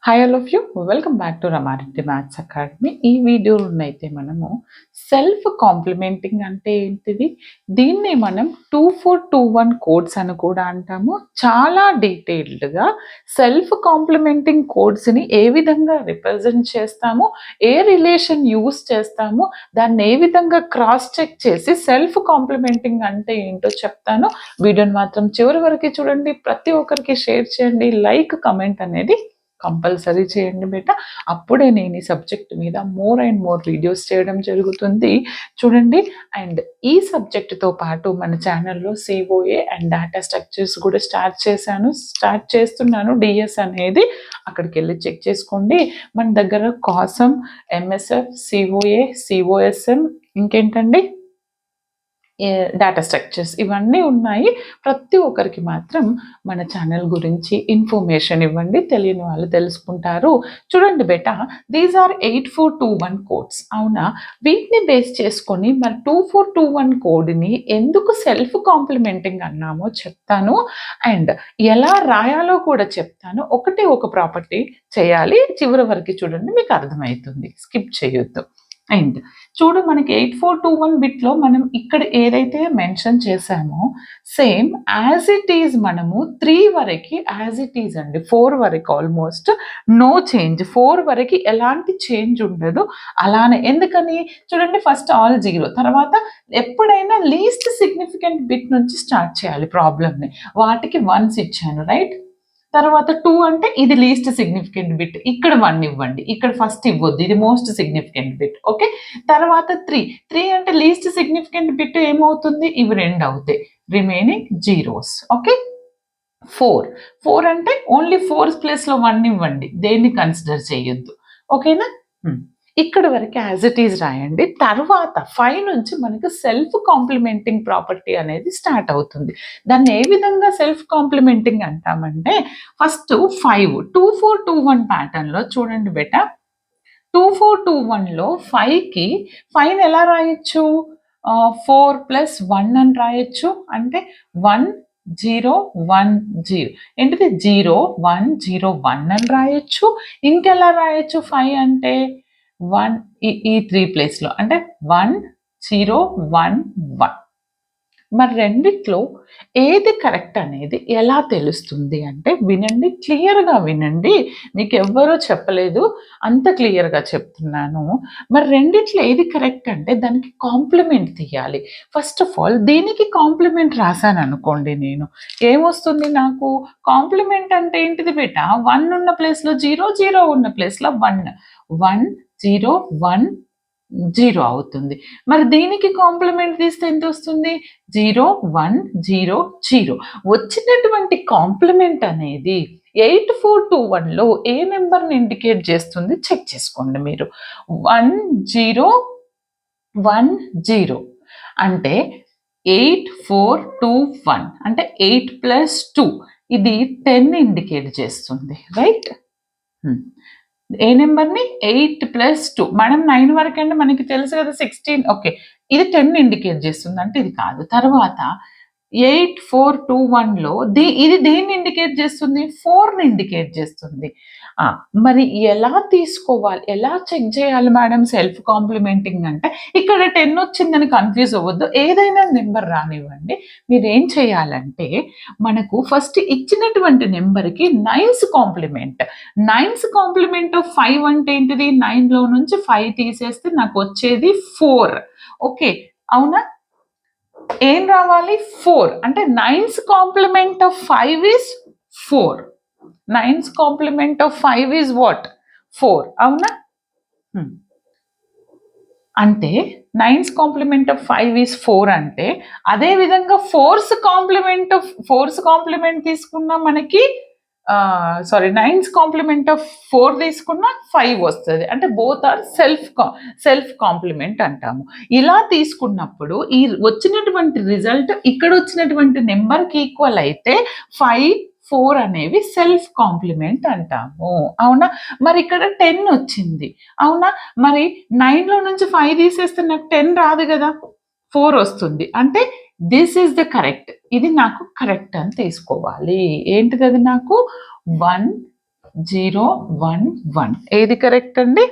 Hi all of you welcome back to Rama Reddy maths academy. ఈ వీడియోలోనైతే మనము self complimenting అంటే ఏంటిది, దీన్ని మనం 2421 కోడ్స్ అని కూడా అంటాము. చాలా డీటెయిల్డ్గా సెల్ఫ్ కాంప్లిమెంటింగ్ కోడ్స్ని ఏ విధంగా రిప్రజెంట్ చేస్తాము, ఏ రిలేషన్ యూస్ చేస్తాము, దాన్ని ఏ విధంగా క్రాస్ చెక్ చేసి సెల్ఫ్ కాంప్లిమెంటింగ్ అంటే ఏంటో చెప్తాను. వీడియోని మాత్రం చివరి వరకు చూడండి, ప్రతి ఒక్కరికి షేర్ చేయండి, లైక్ కమెంట్ అనేది కంపల్సరీ చేయండి బేట. అప్పుడే నేను ఈ సబ్జెక్ట్ మీద మోర్ అండ్ మోర్ వీడియోస్ చేయడం జరుగుతుంది. చూడండి, అండ్ ఈ సబ్జెక్ట్తో పాటు మన ఛానల్లో సిఓఏ అండ్ డేటా స్ట్రక్చర్స్ కూడా స్టార్ట్ చేస్తున్నాను. డిఎస్ అనేది అక్కడికి వెళ్ళి చెక్ చేసుకోండి. మన దగ్గర కాసం, ఎంఎస్ఎఫ్, సిఓఏ, సిఓఎస్ఎం, ఇంకేంటండి డేటా స్ట్రక్చర్స్ ఇవన్నీ ఉన్నాయి. ప్రతి ఒక్కరికి మాత్రం మన ఛానల్ గురించి ఇన్ఫర్మేషన్ ఇవ్వండి, తెలియని వాళ్ళు తెలుసుకుంటారు. చూడండి బేటా, దీస్ ఆర్ 8421 కోడ్స్. అవునా, వీటిని బేస్ చేసుకొని మరి 2421 కోడ్ని ఎందుకు సెల్ఫ్ కాంప్లిమెంటింగ్ అన్నామో చెప్తాను, అండ్ ఎలా రాయాలో కూడా చెప్తాను. ఒకటే ఒక ప్రాపర్టీ చేయాలి, చివరి వరకు చూడండి, మీకు అర్థమవుతుంది, స్కిప్ చేయొద్దు. అండ్ చూడు, మనకి 8421 బిట్లో మనం ఇక్కడ ఏదైతే మెన్షన్ చేసామో సేమ్ యాజ్ ఇట్ ఈజ్ మనము 3 వరకు యాజ్ ఇట్ ఈజ్ అండి, 4 వరకు ఆల్మోస్ట్ నో చేంజ్, 4 వరకు ఎలాంటి చేంజ్ ఉండదు. అలానే ఎందుకని చూడండి, ఫస్ట్ ఆల్ 0, తర్వాత ఎప్పుడైనా లీస్ట్ సిగ్నిఫికెంట్ బిట్ నుంచి స్టార్ట్ చేయాలి ప్రాబ్లమ్ని. వాటికి 1s ఇచ్చాను, రైట్. తర్వాత 2 అంటే ఇది లీస్ట్ సిగ్నిఫికెంట్ బిట్, ఇక్కడ 1 ఇవ్వండి, ఇక్కడ ఫస్ట్ ఇవ్వద్దు, ఇది మోస్ట్ సిగ్నిఫికెంట్ బిట్. ఓకే, తర్వాత 3 అంటే లీస్ట్ సిగ్నిఫికెంట్ బిట్ ఏమవుతుంది, ఇవి 2 అవుతాయి, రిమైనింగ్ జీరోస్. ఓకే, 4 అంటే ఓన్లీ 4 ప్లేస్లో 1 ఇవ్వండి, దేన్ని కన్సిడర్ చేయొద్దు. ఓకేనా, ఇక్కడ వరకు యాజ్ ఇట్ ఈజ్ రాయండి. తర్వాత 5 నుంచి మనకు సెల్ఫ్ కాంప్లిమెంటింగ్ ప్రాపర్టీ అనేది స్టార్ట్ అవుతుంది. దాన్ని ఏ విధంగా సెల్ఫ్ కాంప్లిమెంటింగ్ అంటామంటే, ఫస్ట్ 5 2421 ప్యాటర్న్లో చూడండి బేటా, 2421లో 5కి 5 ఎలా రాయొచ్చు, 4 + 1 అని రాయొచ్చు. అంటే 1 0 1 0 ఏంటిది 0 1 0 1 అని రాయొచ్చు. ఇంకెలా రాయొచ్చు 5 అంటే 1 ఈ 3 ప్లేస్లో అంటే 1 0 1 1. మరి రెండిట్లో ఏది కరెక్ట్ అనేది ఎలా తెలుస్తుంది అంటే, వినండి, క్లియర్గా వినండి, మీకు ఎవ్వరూ చెప్పలేదు, అంత క్లియర్గా చెప్తున్నాను. మరి రెండిట్లో ఏది కరెక్ట్ అంటే దానికి కాంప్లిమెంట్ తీయాలి. ఫస్ట్ ఆఫ్ ఆల్ దీనికి కాంప్లిమెంట్ రాశాను అనుకోండి, నేను ఏమొస్తుంది, నాకు కాంప్లిమెంట్ అంటే ఏంటిది బేటా, 1 ఉన్న ప్లేస్లో 0, 0 ఉన్న ప్లేస్లో 1, 1 0 1 0 అవుతుంది. మరి దీనికి కాంప్లిమెంట్ తీస్తే ఎంత వస్తుంది, 0 1 0 0. వచ్చినటువంటి కాంప్లిమెంట్ అనేది 8421లో ఏ నెంబర్ని ఇండికేట్ చేస్తుంది చెక్ చేసుకోండి మీరు. 1 0 1 0 అంటే 8421 అంటే 8 + 2, ఇది 10 ఇండికేట్ చేస్తుంది, రైట్. ఏ నెంబర్ని, 8 + 2, మనం 9 వరకు అంటే మనకి తెలుసు కదా 16. ఓకే, ఇది 10 ఇండికేట్ చేస్తుంది, అంటే ఇది కాదు. తర్వాత 8421లో ఇది దేన్ని ఇండికేట్ చేస్తుంది, 4ని ఇండికేట్ చేస్తుంది. మరి ఎలా తీసుకోవాలి, ఎలా చెక్ చేయాలి మేడం సెల్ఫ్ కాంప్లిమెంటింగ్ అంటే, ఇక్కడ 10 వచ్చిందని కన్ఫ్యూజ్ అవ్వద్దు, ఏదైనా నెంబర్ రానివ్వండి. మీరు ఏం చేయాలంటే, మనకు ఫస్ట్ ఇచ్చినటువంటి నెంబర్కి 9th complement, 9th complement of 5 అంటే ఏంటిది, 9లో నుంచి 5 తీసేస్తే నాకు వచ్చేది 4. ఓకే, అవునా, ఏం రావాలి, 4 అంటే 9th complement of 5 is 4. 9th complement of 5 is what, 4. అవునా, అంటే 9th కాంప్లిమెంట్ ఆఫ్ 5 ఈజ్ 4 అంటే అదే విధంగా 4th కాంప్లిమెంట్ తీసుకున్నా మనకి 9th కాంప్లిమెంట్ ఆఫ్ 4 తీసుకున్నా 5 వస్తుంది, అంటే బోత్ ఆర్ సెల్ఫ్ కాంప్లిమెంట్ అంటాము. ఇలా తీసుకున్నప్పుడు ఈ వచ్చినటువంటి రిజల్ట్ ఇక్కడ వచ్చినటువంటి నెంబర్కి ఈక్వల్ అయితే 5 4 అనేవి సెల్ఫ్ కాంప్లిమెంట్ అంటాము. అవునా, మరి ఇక్కడ 10 వచ్చింది, అవునా, మరి 9లో నుంచి 5 తీసేస్తే నాకు 10 రాదు కదా, 4 వస్తుంది, అంటే దిస్ ఈజ్ ద కరెక్ట్, ఇది నాకు కరెక్ట్ అని తీసుకోవాలి. ఏంటిది అది, నాకు 1 0 1 1 ఏది కరెక్ట్ అండి?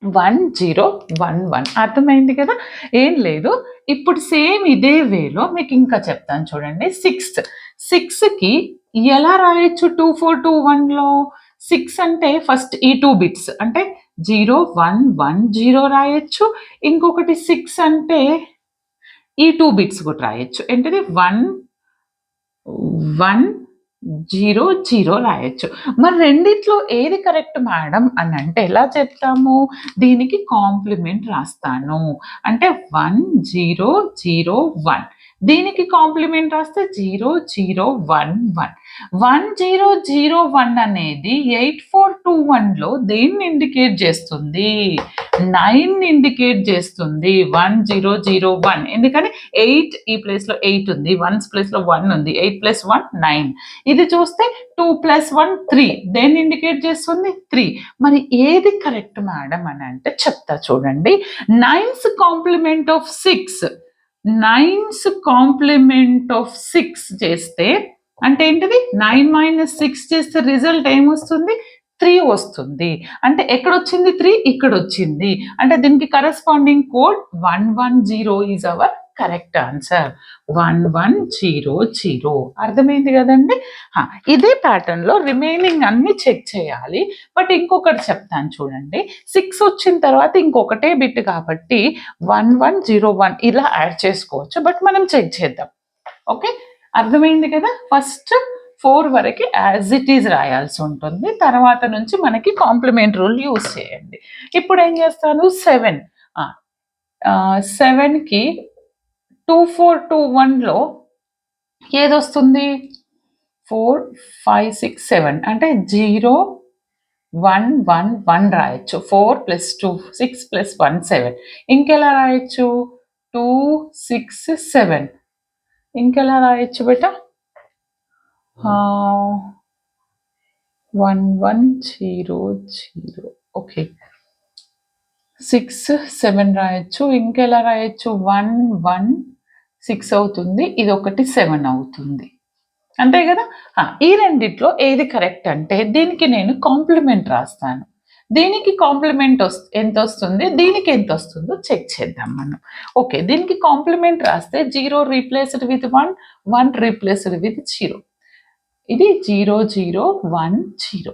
1 0 1 1 అర్థమైంది కదా. ఏం లేదు, ఇప్పుడు సేమ్ ఇదే వేలో మీకు ఇంకా చెప్తాను చూడండి. 6కి ఎలా రాయొచ్చు 2 4 2 1లో? 6 అంటే ఫస్ట్ ఈ 2 బిట్స్ అంటే 0 1 1 0 రాయొచ్చు. ఇంకొకటి 6 అంటే ఈ 2 బిట్స్ కూడా రాయొచ్చు. ఏంటిది 1 1 0 0 రాయొచ్చు. మరి రెండిట్లో ఏది కరెక్ట్ మేడం అని అంటే ఎలా చెప్తాము? దీనికి కాంప్లిమెంట్ రాస్తాను. అంటే 1 0 0 1. దీనికి కాంప్లిమెంట్ రాస్తే 0 0 1 1. 1 0 0 1 అనేది 8421లో దేన్ని ఇండికేట్ చేస్తుంది? 9 ఇండికేట్ చేస్తుంది. 1 0 0 1. ఎందుకని 8 ఈ ప్లేస్లో 8 ఉంది, 1 ప్లేస్లో 1 ఉంది, 8 + 1 9. ఇది చూస్తే 2 + 1 3. దేన్ని ఇండికేట్ చేస్తుంది? 3. మరి ఏది కరెక్ట్ మేడం అని అంటే చెప్తా చూడండి. 9's complement of 6, 9's complement of 6 చేస్తే అంటే ఏంటిది? 9 - 6 చేస్తే రిజల్ట్ ఏమొస్తుంది? 3 వస్తుంది. అంటే ఎక్కడొచ్చింది 3? ఇక్కడొచ్చింది. అంటే దీనికి corresponding code 110 is our correct answer. 1100. అర్థమైంది కదండి. ఇదే ప్యాటర్న్లో రిమైనింగ్ అన్ని చెక్ చేయాలి. బట్ ఇంకొకటి చెప్తాను చూడండి. 6 వచ్చిన తర్వాత ఇంకొకటే బిట్ కాబట్టి 1101 ఇలా యాడ్ చేసుకోవచ్చు. బట్ మనం చెక్ చేద్దాం. ఓకే, అర్థమైంది కదా. ఫస్ట్ 4 వరకు యాజ్ ఇట్ ఈజ్ రాయాల్సి ఉంటుంది. తర్వాత నుంచి మనకి కాంప్లిమెంట్ రూల్ యూజ్ చేయండి. ఇప్పుడు ఏం చేస్తాను? 7కి 2 4 2 1లో ఏదొస్తుంది? 4 5 6 7 అంటే 0 1 1 1 రాయొచ్చు. 4 + 2 6 + 1 7. ఇంకెలా రాయొచ్చు? 2 6 7. ఇంకెలా రాయొచ్చు బేటా? 1 1 0 0. ఓకే, 6 7 రాయొచ్చు. ఇంకెలా రాయొచ్చు? 1 1 6 అవుతుంది, ఇది ఒకటి 7 అవుతుంది. అంతే కదా. ఈ రెండిట్లో ఏది కరెక్ట్ అంటే దీనికి నేను కాంప్లిమెంట్ రాస్తాను. దీనికి కాంప్లిమెంట్ ఎంత వస్తుంది, దీనికి ఎంత వస్తుందో చెక్ చేద్దాం మనం. ఓకే, దీనికి కాంప్లిమెంట్ రాస్తే 0 రీప్లేస్డ్ విత్ 1, 1 రీప్లేస్డ్ విత్ 0. ఇది 0 0 1 0.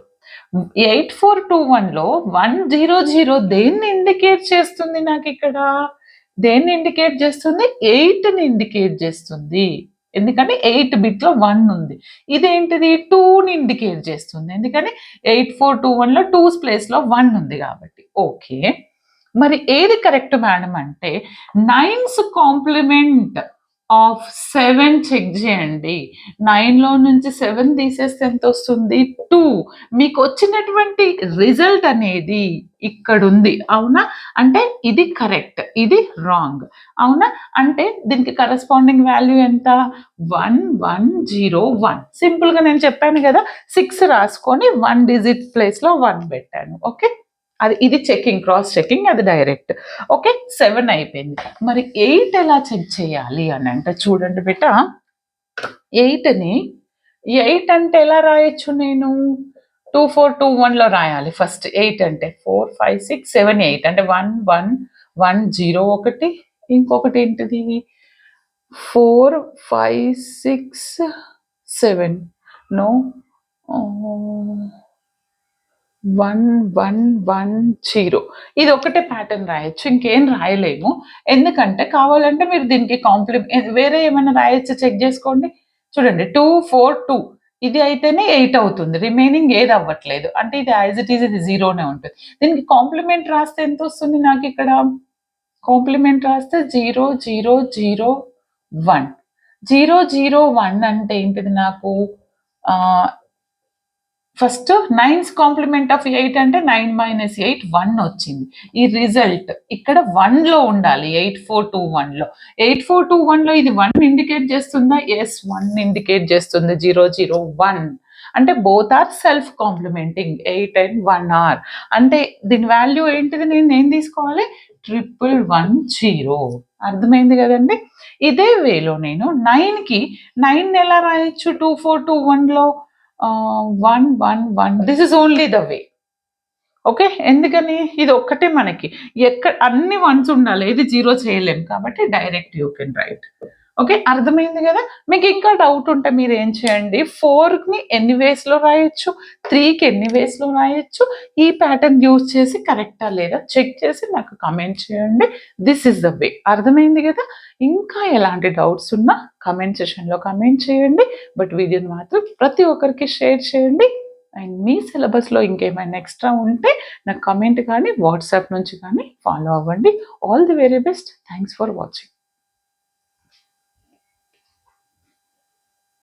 8421లో 1 0 0 దేన్ని ఇండికేట్ చేస్తుంది? నాకు ఇక్కడ దేన్ని ఇండికేట్ చేస్తుంది? 8ని ఇండికేట్ చేస్తుంది. ఎందుకంటే 8 బిట్లో 1 ఉంది. ఇదేంటిది? 2ని ఇండికేట్ చేస్తుంది. ఎందుకని 8421లో 2's ప్లేస్లో 1 ఉంది కాబట్టి. ఓకే, మరి ఏది కరెక్ట్ మేడం అంటే 9's కాంప్లిమెంట్ ఆఫ్ 7 చెక్ చేయండి. 9లో నుంచి 7 తీసేస్తే ఎంత వస్తుంది? 2. మీకు వచ్చినటువంటి రిజల్ట్ అనేది ఇక్కడ ఉంది. అవునా? అంటే ఇది కరెక్ట్, ఇది రాంగ్. అవునా? అంటే దీనికి కరెస్పాండింగ్ వాల్యూ ఎంత? 1101. సింపుల్గా నేను చెప్పాను కదా, 6 రాసుకొని 1 డిజిట్ ప్లేస్లో 1 పెట్టాను. ఓకే, ఇది చెకింగ్, క్రాస్ చెకింగ్, అది డైరెక్ట్. ఓకే, 7 అయిపోయింది. మరి 8 ఎలా చెక్ చేయాలి అని అంటే చూడండి బిడ్డ. 8ని 8 అంటే ఎలా రాయొచ్చు నేను? 2 4 2 1లో రాయాలి ఫస్ట్. 8 అంటే 4 5 6 7 8 అంటే 1 1 1 0 ఒకటి, ఇంకొకటి ఏంటిది? 4 5 6 7 నో 1 1 1 0. ఇది ఒకటే ప్యాటర్న్ రాయొచ్చు, ఇంకేం రాయలేము. ఎందుకంటే కావాలంటే మీరు దీనికి వేరే ఏమైనా రాయొచ్చు, చెక్ చేసుకోండి. చూడండి 2 4 2 ఇది అయితేనే 8 అవుతుంది. రిమైనింగ్ ఏది అవ్వట్లేదు. అంటే ఇది యాజ్ ఇట్ ఈజ్, ఇది 0నే ఉంటుంది. దీనికి కాంప్లిమెంట్ రాస్తే ఎంత వస్తుంది నాకు ఇక్కడ? కాంప్లిమెంట్ రాస్తే 0 0 0 1. 0 0 1 అంటే ఏంటిది నాకు? ఫస్ట్ 9's కాంప్లిమెంట్ ఆఫ్ 8 అంటే 9 - 8 1 వచ్చింది. ఈ రిజల్ట్ ఇక్కడ 1లో ఉండాలి. 8421లో 8421లో ఇది 1 ఇండికేట్ చేస్తుందా? ఎస్, 1 ఇండికేట్ చేస్తుంది. 0 0 1 అంటే both are self complementing. 8 and 1 are. అంటే దీని వాల్యూ ఏంటిది? నేను ఏం తీసుకోవాలి? 1110. అర్థమైంది కదండి. ఇదే వేలో నేను 9కి 9 ఎలా రాయొచ్చు? 2 4 2 1లో 1 1 1 this is only the way. Okay. ఎందుకని? ఇది ఒక్కటే మనకి. అన్ని వన్స్ ఉండాలి. ఇది 0 చేయలేం. కాబట్టి direct you can write. Okay. అర్థమైంది గదా! మీకింకా డౌట్ ఉంటే మీరేం చేయండి, 4ని ఎన్ని వేస్‌లో రాయొచ్చు, 3కి ఎన్ని వేస్‌లో రాయొచ్చు, ఈ ప్యాటర్న్ యూజ్ చేసి కరెక్టా లేదా చెక్ చేసి నాకు కామెంట్ చేయండి. This is the way. అర్థమైంది గదా! ఇంకా ఎలాంటి డౌట్స్ ఉన్నా కామెంట్ సెషన్‌లో కామెంట్ చేయండి. బట్ వీడియోని మాత్రం ప్రతి ఒక్కరికి షేర్ చేయండి. అండ్ మీ సిలబస్‌లో ఇంకేమైనా ఎక్స్‌ట్రా ఉంటే నాకు కామెంట్ కానీ, వాట్సాప్ నుంచి కానీ ఫాలో అవ్వండి. All the very best. Thanks for watching.